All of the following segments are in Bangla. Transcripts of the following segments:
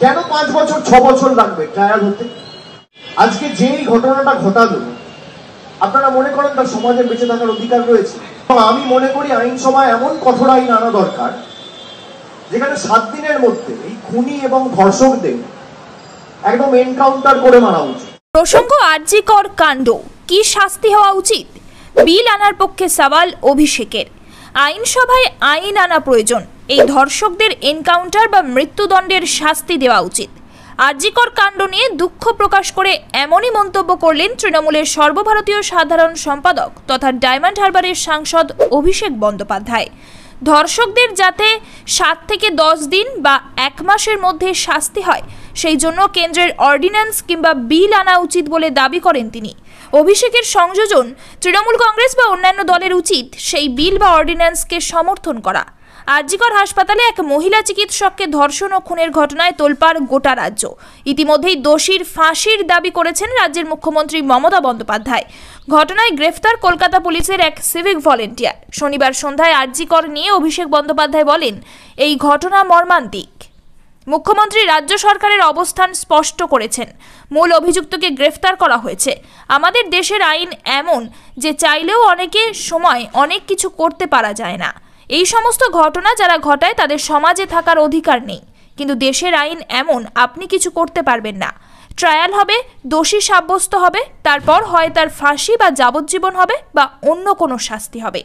কেন 5 বছর 6 বছর লাগবে ট্রায়াল হতে? আজকে যেই ঘটনাটা ঘটালো, আপনারা মনে করেন তার সমাজে বেঁচে থাকার অধিকার রয়েছে? আমি মনে করি আইনসভায় এমন কঠোর আইন আনা দরকার যেখানে 7 দিনের মধ্যে এই খুনি এবং ধর্ষকদের একদম এনকাউন্টার করে মারা উচিত। প্রসঙ্গ আরজিকর কাণ্ড, কি শাস্তি হওয়া উচিত? বিল আনার পক্ষে সওয়াল অভিষেকের। আইনসভায় আইন আনা প্রয়োজন। এই ধর্ষকদের এনকাউন্টার বা মৃত্যুদণ্ডের শাস্তি দেওয়া উচিত। আরজিকর কাণ্ড নিয়ে দুঃখ প্রকাশ করে এমনই মন্তব্য করলেন তৃণমূলের সর্বভারতীয় সাধারণ সম্পাদক তথা ডায়মন্ড হারবারের সাংসদ অভিষেক বন্দ্যোপাধ্যায়। ধর্ষকদের যাতে 7 থেকে 10 দিন বা 1 মাসের মধ্যে শাস্তি হয়, সেই জন্য কেন্দ্রের অর্ডিন্যান্স কিংবা বিল আনা উচিত বলে দাবি করেন তিনি। অভিষেকের সংযোজন, তৃণমূল কংগ্রেস বা অন্যান্য দলের উচিত সেই বিল বা অর্ডিন্যান্সকে সমর্থন করা। আরজিকর হাসপাতালে এক মহিলা চিকিৎসককে ধর্ষণ ও খুনের ঘটনায় তোলপাড় গোটা রাজ্য। ইতিমধ্যেই দোষীর ফাঁসির দাবি করেছেন রাজ্যের মুখ্যমন্ত্রী মমতা বন্দ্যোপাধ্যায়। ঘটনায় গ্রেফতার কলকাতা পুলিশের এক সিভিক ভলেন্টিয়ার। শনিবার সন্ধ্যায় আরজিকর নিয়ে অভিষেক বন্দ্যোপাধ্যায় বলেন, এই ঘটনা মর্মান্তিক। মুখ্যমন্ত্রী রাজ্য সরকারের অবস্থান স্পষ্ট করেছেন। মূল অভিযুক্তকে গ্রেফতার করা হয়েছে। আমাদের দেশের আইন এমন যে চাইলেও অনেকে সময় অনেক কিছু করতে পারা যায় না। এই সমস্ত ঘটনা যারা ঘটায় তাদের সমাজে থাকার অধিকার নেই, কিন্তু দেশের আইন এমন আপনি কিছু করতে পারবেন না। ট্রায়াল হবে, দোষী সাব্যস্ত হবে, তারপর হয় তার ফাঁসি বা যাবজ্জীবন হবে বা অন্য কোনো শাস্তি হবে।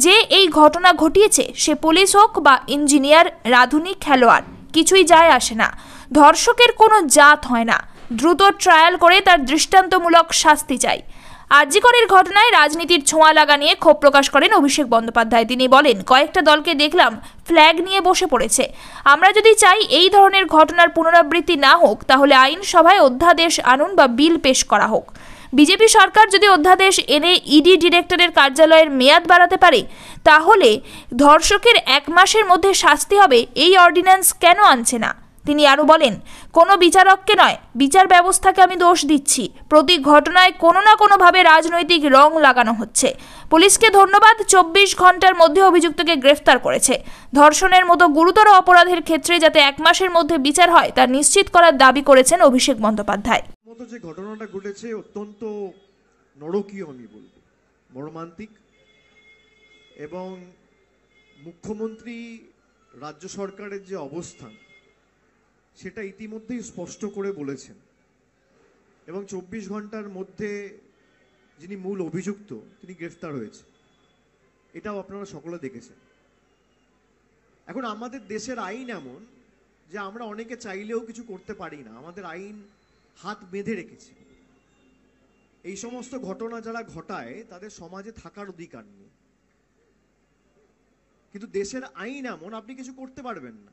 যে এই ঘটনা ঘটিয়েছে সে পুলিশ হোক বা ইঞ্জিনিয়ার, রাঁধুনি, খেলোয়াড়, কিছুই যায় আসে না। ধর্ষকের কোনো জাত হয় না। দ্রুত ট্রায়াল করে তার দৃষ্টান্তমূলক শাস্তি চাই। আরজিকরের ঘটনায় রাজনীতির ছোঁয়া লাগা নিয়ে ক্ষোভ প্রকাশ করেন অভিষেক বন্দ্যোপাধ্যায়। তিনি বলেন, কয়েকটা দলকে দেখলাম ফ্ল্যাগ নিয়ে বসে পড়েছে। আমরা যদি চাই এই ধরনের ঘটনার পুনরাবৃত্তি না হোক, তাহলে আইনসভায় অধ্যাদেশ আনুন বা বিল পেশ করা হোক। বিজেপি সরকার যদি অধ্যাদেশ এনে ইডি ডিরেক্টরের কার্যালয়ের মেয়াদ বাড়াতে পারে, তাহলে ধর্ষকের 1 মাসের মধ্যে শাস্তি হবে। এই অর্ডিন্যান্স কেন আনছে না? তিনি আরও বলেন, কোনো বিচারককে নয়, বিচার ব্যবস্থাকে আমি দোষ দিচ্ছি। প্রতি ঘটনায় কোনো না কোনোভাবে রাজনৈতিক রং লাগানো হচ্ছে। পুলিশকে ধন্যবাদ, 24 ঘন্টার মধ্যে অভিযুক্তকে গ্রেফতার করেছে। ধর্ষণের মতো গুরুতর অপরাধের ক্ষেত্রে যাতে 1 মাসের মধ্যে বিচার হয় তা নিশ্চিত করার দাবি করেছেন অভিষেক বন্দ্যোপাধ্যায়। যে ঘটনাটা ঘটেছে অত্যন্ত নরকীয়, আমি বলবো মর্মান্তিক, এবং মুখ্যমন্ত্রী রাজ্য সরকারের যে অবস্থান সেটা ইতিমধ্যেই স্পষ্ট করে বলেছেন, এবং 24 ঘন্টার মধ্যে যিনি মূল অভিযুক্ত তিনি গ্রেফতার হয়েছে, এটাও আপনারা সকলে দেখেছেন। এখন আমাদের দেশের আইন এমন যে আমরা অনেকে চাইলেও কিছু করতে পারি না। আমাদের আইন হাত বেঁধে রেখেছে। এই সমস্ত ঘটনা যারা ঘটায় তাদের সমাজে থাকার অধিকার নেই, কিন্তু দেশের আইন এমন আপনি কিছু করতে পারবেন না।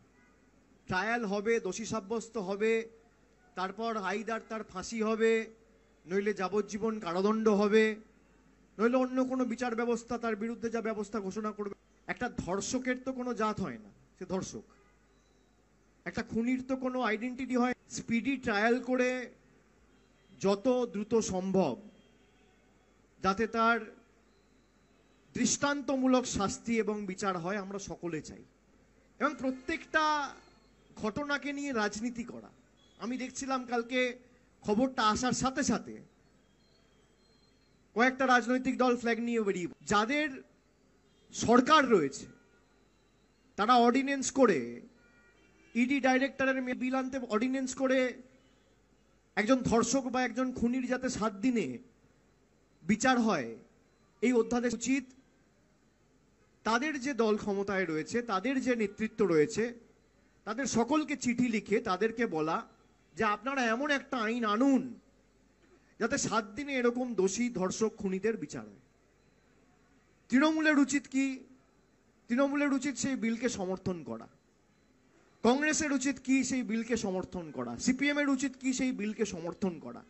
ট্রায়াল হবে, দোষী সাব্যস্ত হবে, তারপর আইদার তার ফাঁসি হবে, নইলে যাবজ্জীবন কারাদণ্ড হবে, নইলে অন্য কোনো বিচার ব্যবস্থা তার বিরুদ্ধে যা ব্যবস্থা ঘোষণা করবে। একটা ধর্ষকের তো কোনো জাত হয় না, সে ধর্ষক। একটা খুনির তো কোনো আইডেন্টিটি হয়। স্পিডি ট্রায়াল করে যত দ্রুত সম্ভব যাতে তার দৃষ্টান্তমূলক শাস্তি এবং বিচার হয় আমরা সকলে চাই, এবং প্রত্যেকটা ঘটনাকে নিয়ে রাজনীতি করা। আমি দেখছিলাম কালকে খবরটা আসার সাথে সাথে কয়েকটা রাজনৈতিক দল ফ্ল্যাগ নিয়ে বেরিয়ে, যাদের সরকার রয়েছে তারা অর্ডিন্যান্স করে ইডি ডাইরেক্টরের বিল আনতে অর্ডিন্যান্স করে একজন ধর্ষক বা একজন খুনির যাতে 7 দিনে বিচার হয় এই অধ্যাদেশ উচিত। তাদের যে দল ক্ষমতায় রয়েছে, তাদের যে নেতৃত্ব রয়েছে, তাদের সকলকে চিঠি লিখে তাদেরকে বলা যে আপনারা এমন একটা আইন আনুন যাতে 7 দিনে এরকম দোষী ধর্ষক খুনিদের বিচার হয়। তৃণমূলের উচিত কি? তৃণমূলের উচিত সেই বিলকে সমর্থন করা। কংগ্রেসের উচিত কি? সেই বিলকে সমর্থন করা। সিপিএম এর উচিত কি? সেই বিলকে সমর্থন করা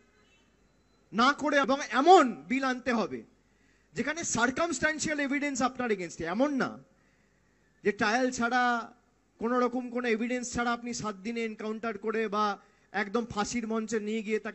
না করে, এবং এমন বিল আনতে হবে যেখানে সার্কামস্ট্যান্সিয়াল এভিডেন্স আপনার এগেনস্টে, এমন না যে ট্রায়াল ছাড়া কোনো রকম কোনো এভিডেন্স ছাড়া আপনি 7 দিনে এনকাউন্টার করে বা একদম ফাঁসির মঞ্চে নিয়ে গিয়ে তাকে